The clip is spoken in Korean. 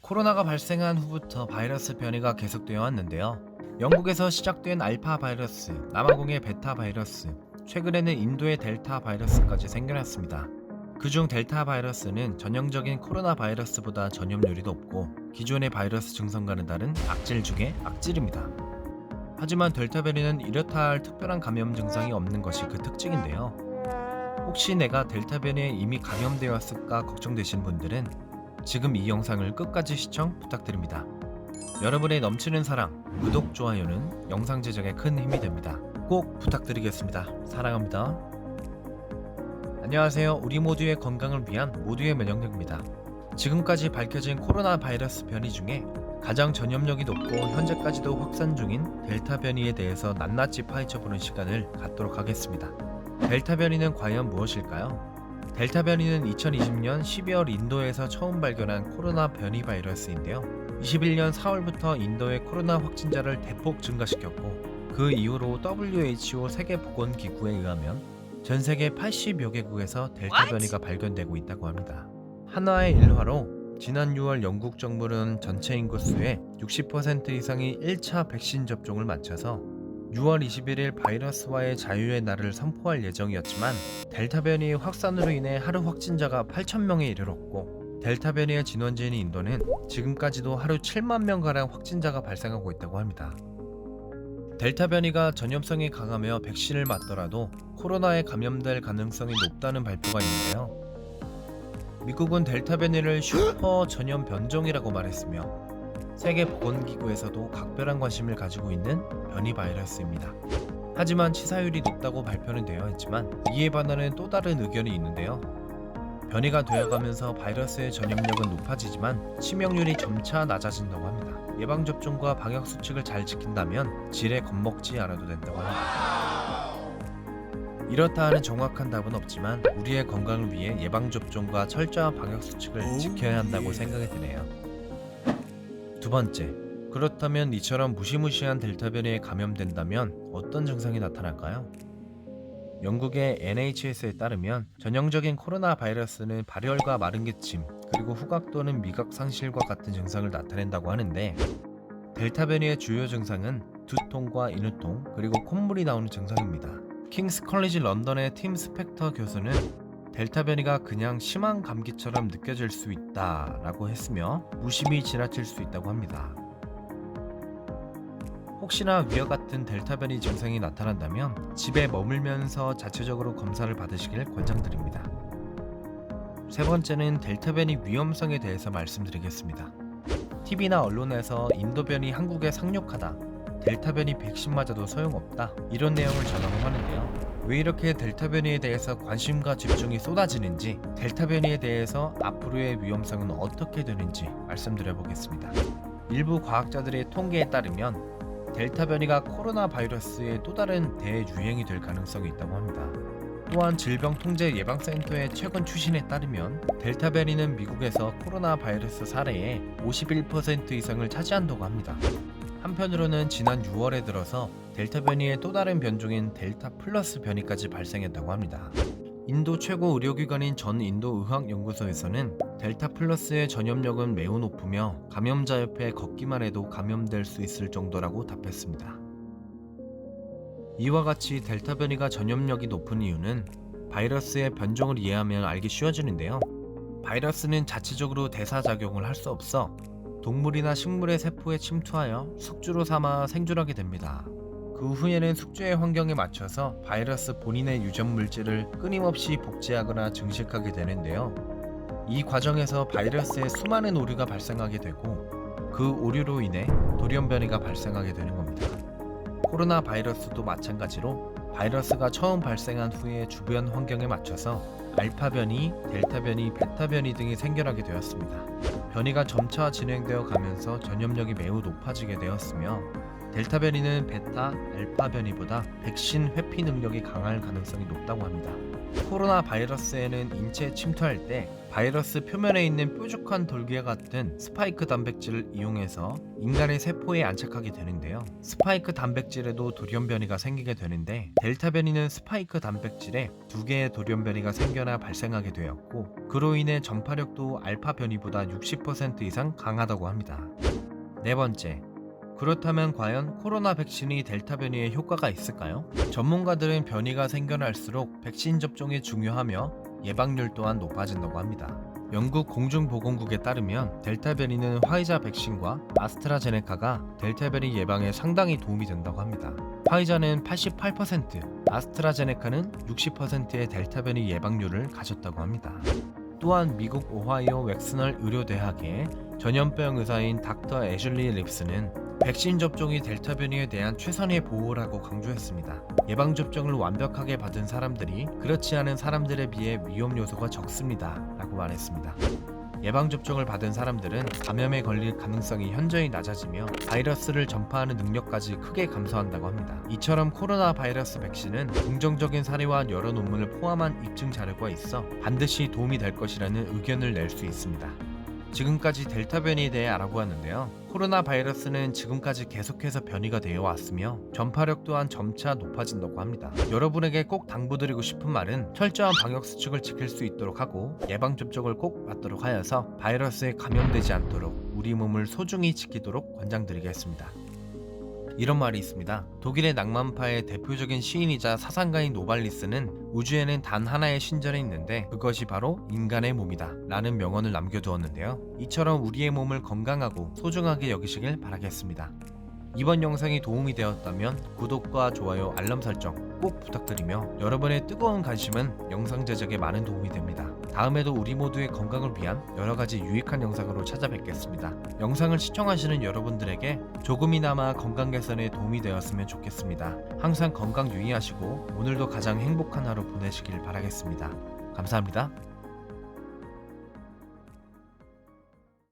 코로나가 발생한 후부터 바이러스 변이가 계속되어 왔는데요. 영국에서 시작된 알파 바이러스, 남아공의 베타 바이러스, 최근에는 인도의 델타 바이러스까지 생겨났습니다. 그중 델타 바이러스는 전형적인 코로나 바이러스보다 전염률이 높고 기존의 바이러스 증상과는 다른 악질 중의 악질입니다. 하지만 델타 변이는 이렇다 할 특별한 감염 증상이 없는 것이 그 특징인데요. 혹시 내가 델타 변이에 이미 감염되었을까 걱정되신 분들은 지금 이 영상을 끝까지 시청 부탁드립니다. 여러분의 넘치는 사랑, 구독, 좋아요는 영상 제작에 큰 힘이 됩니다. 꼭 부탁드리겠습니다. 사랑합니다. 안녕하세요. 우리 모두의 건강을 위한 모두의 면역력입니다. 지금까지 밝혀진 코로나 바이러스 변이 중에 가장 전염력이 높고 현재까지도 확산 중인 델타 변이에 대해서 낱낱이 파헤쳐보는 시간을 갖도록 하겠습니다. 델타 변이는 과연 무엇일까요? 델타 변이는 2020년 12월 인도에서 처음 발견한 코로나 변이 바이러스인데요. 21년 4월부터 인도의 코로나 확진자를 대폭 증가시켰고 그 이후로 WHO 세계보건기구에 의하면 전 세계 80여 개국에서 델타 변이가 발견되고 있다고 합니다. 한화의 일화로 지난 6월 영국 정부는 전체 인구수의 60% 이상이 1차 백신 접종을 마쳐서 6월 21일 바이러스와의 자유의 날을 선포할 예정이었지만 델타 변이의 확산으로 인해 하루 확진자가 8,000명에 이르렀고 델타 변이의 진원지인 인도는 지금까지도 하루 7만 명가량 확진자가 발생하고 있다고 합니다. 델타 변이가 전염성이 강하며 백신을 맞더라도 코로나에 감염될 가능성이 높다는 발표가 있는데요. 미국은 델타 변이를 슈퍼 전염 변종이라고 말했으며 세계보건기구에서도 각별한 관심을 가지고 있는 변이 바이러스입니다. 하지만 치사율이 높다고 발표는 되어 있지만 이에 반하는 또 다른 의견이 있는데요. 변이가 되어가면서 바이러스의 전염력은 높아지지만 치명률이 점차 낮아진다고 합니다. 예방접종과 방역수칙을 잘 지킨다면 지레 겁먹지 않아도 된다고 합니다. 이렇다 하는 정확한 답은 없지만 우리의 건강을 위해 예방접종과 철저한 방역수칙을 지켜야 한다고 생각이 드네요. 두 번째, 그렇다면 이처럼 무시무시한 델타 변이에 감염된다면 어떤 증상이 나타날까요? 영국의 NHS에 따르면 전형적인 코로나 바이러스는 발열과 마른 기침, 그리고 후각 또는 미각 상실과 같은 증상을 나타낸다고 하는데 델타 변이의 주요 증상은 두통과 인후통, 그리고 콧물이 나오는 증상입니다. 킹스 컬리지 런던의 팀 스펙터 교수는 델타 변이가 그냥 심한 감기처럼 느껴질 수 있다라고 했으며 무심히 지나칠 수 있다고 합니다. 혹시나 위와 같은 델타 변이 증상이 나타난다면 집에 머물면서 자체적으로 검사를 받으시길 권장드립니다. 세 번째는 델타 변이 위험성에 대해서 말씀드리겠습니다. TV나 언론에서 인도 변이 한국에 상륙하다, 델타 변이 백신 맞아도 소용없다, 이런 내용을 전하곤 하는데요. 왜 이렇게 델타 변이에 대해서 관심과 집중이 쏟아지는지, 델타 변이에 대해서 앞으로의 위험성은 어떻게 되는지 말씀드려 보겠습니다. 일부 과학자들의 통계에 따르면 델타 변이가 코로나 바이러스의 또 다른 대유행이 될 가능성이 있다고 합니다. 또한 질병통제예방센터의 최근 추신에 따르면 델타 변이는 미국에서 코로나 바이러스 사례의 51% 이상을 차지한다고 합니다. 한편으로는 지난 6월에 들어서 델타 변이의 또 다른 변종인 델타 플러스 변이까지 발생했다고 합니다. 인도 최고 의료기관인 전 인도 의학연구소에서는 델타 플러스의 전염력은 매우 높으며 감염자 옆에 걷기만 해도 감염될 수 있을 정도라고 답했습니다. 이와 같이 델타 변이가 전염력이 높은 이유는 바이러스의 변종을 이해하면 알기 쉬워지는데요. 바이러스는 자체적으로 대사작용을 할 수 없어 동물이나 식물의 세포에 침투하여 숙주로 삼아 생존하게 됩니다. 그 후에는 숙주의 환경에 맞춰서 바이러스 본인의 유전 물질을 끊임없이 복제하거나 증식하게 되는데요. 이 과정에서 바이러스에 수많은 오류가 발생하게 되고 그 오류로 인해 돌연 변이가 발생하게 되는 겁니다. 코로나 바이러스도 마찬가지로 바이러스가 처음 발생한 후에 주변 환경에 맞춰서 알파 변이, 델타 변이, 베타 변이 등이 생겨나게 되었습니다. 변이가 점차 진행되어 가면서 전염력이 매우 높아지게 되었으며 델타 변이는 베타, 알파 변이보다 백신 회피 능력이 강할 가능성이 높다고 합니다. 코로나 바이러스에는 인체에 침투할 때 바이러스 표면에 있는 뾰족한 돌기와 같은 스파이크 단백질을 이용해서 인간의 세포에 안착하게 되는데요. 스파이크 단백질에도 돌연 변이가 생기게 되는데 델타 변이는 스파이크 단백질에 2개의 돌연 변이가 생겨나 발생하게 되었고 그로 인해 전파력도 알파 변이보다 60% 이상 강하다고 합니다. 네 번째, 그렇다면 과연 코로나 백신이 델타 변이에 효과가 있을까요? 전문가들은 변이가 생겨날수록 백신 접종이 중요하며 예방률 또한 높아진다고 합니다. 영국 공중보건국에 따르면 델타 변이는 화이자 백신과 아스트라제네카가 델타 변이 예방에 상당히 도움이 된다고 합니다. 화이자는 88%, 아스트라제네카는 60%의 델타 변이 예방률을 가졌다고 합니다. 또한 미국 오하이오 웩스널 의료대학의 전염병 의사인 닥터 애슐리 립스는 백신 접종이 델타 변이에 대한 최선의 보호라고 강조했습니다. 예방접종을 완벽하게 받은 사람들이 그렇지 않은 사람들에 비해 위험 요소가 적습니다. 라고 말했습니다. 예방접종을 받은 사람들은 감염에 걸릴 가능성이 현저히 낮아지며 바이러스를 전파하는 능력까지 크게 감소한다고 합니다. 이처럼 코로나 바이러스 백신은 긍정적인 사례와 여러 논문을 포함한 입증 자료가 있어 반드시 도움이 될 것이라는 의견을 낼 수 있습니다. 지금까지 델타 변이에 대해 알아보았는데요. 코로나 바이러스는 지금까지 계속해서 변이가 되어 왔으며 전파력 또한 점차 높아진다고 합니다. 여러분에게 꼭 당부드리고 싶은 말은 철저한 방역 수칙을 지킬 수 있도록 하고 예방접종을 꼭 받도록 하여서 바이러스에 감염되지 않도록 우리 몸을 소중히 지키도록 권장드리겠습니다. 이런 말이 있습니다. 독일의 낭만파의 대표적인 시인이자 사상가인 노발리스는 우주에는 단 하나의 신전이 있는데 그것이 바로 인간의 몸이다 라는 명언을 남겨두었는데요. 이처럼 우리의 몸을 건강하고 소중하게 여기시길 바라겠습니다. 이번 영상이 도움이 되었다면 구독과 좋아요, 알람 설정 꼭 부탁드리며 여러분의 뜨거운 관심은 영상 제작에 많은 도움이 됩니다. 다음에도 우리 모두의 건강을 위한 여러가지 유익한 영상으로 찾아뵙겠습니다. 영상을 시청하시는 여러분들에게 조금이나마 건강 개선에 도움이 되었으면 좋겠습니다. 항상 건강 유의하시고 오늘도 가장 행복한 하루 보내시길 바라겠습니다. 감사합니다.